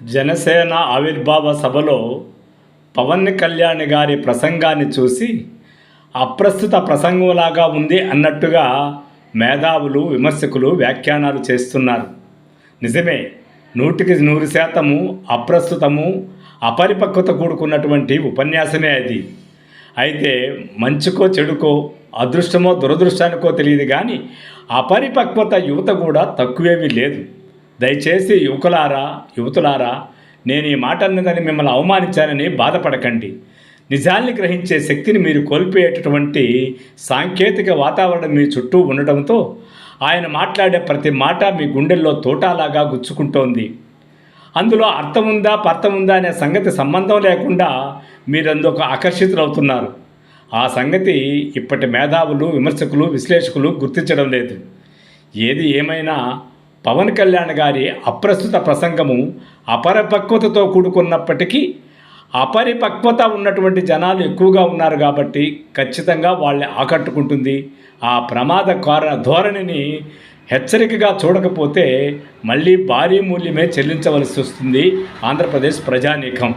జనసేన ఆవిర్భావ సభలో పవన్ కళ్యాణ్ గారి ప్రసంగాన్ని చూసి అప్రస్తుత ప్రసంగంలాగా ఉంది అన్నట్టుగా మేధావులు విమర్శకులు వ్యాఖ్యానాలు చేస్తున్నారు. నిజమే, 100% అప్రస్తుతము అపరిపక్వత కూడుకున్నటువంటి ఉపన్యాసమే అది. అయితే మంచుకో చెడుకో అదృష్టమో దురదృష్టానికో తెలియదు, కానీ అపరిపక్వత యువత కూడా తక్కువేమీ లేదు. దయచేసి యువతులారా, నేను ఈ మాట అన్నదని మిమ్మల్ని అవమానించానని బాధపడకండి. నిజాల్ని గ్రహించే శక్తిని మీరు కోల్పోయేటటువంటి సాంకేతిక వాతావరణం మీ చుట్టూ ఉండటంతో ఆయన మాట్లాడే ప్రతి మాట మీ గుండెల్లో తోటాలాగా గుచ్చుకుంటోంది. అందులో అర్థముందా పర్థముందా అనే సంగతి సంబంధం లేకుండా మీరందుకు ఆకర్షితులవుతున్నారు. ఆ సంగతి ఇప్పటి మేధావులు విమర్శకులు విశ్లేషకులు గుర్తించడం లేదు. ఏది ఏమైనా పవన్ కళ్యాణ్ గారి అప్రస్తుత ప్రసంగము అపరిపక్వతతో కూడుకున్నప్పటికీ అపరిపక్వత ఉన్నటువంటి జనాలు ఎక్కువగా ఉన్నారు కాబట్టి ఖచ్చితంగా వాళ్ళని ఆకట్టుకుంటుంది. ఆ ప్రమాదకార ధోరణిని హెచ్చరికగా చూడకపోతే మళ్ళీ భారీ మూల్యమే చెల్లించవలసి వస్తుంది ఆంధ్రప్రదేశ్ ప్రజానీకం.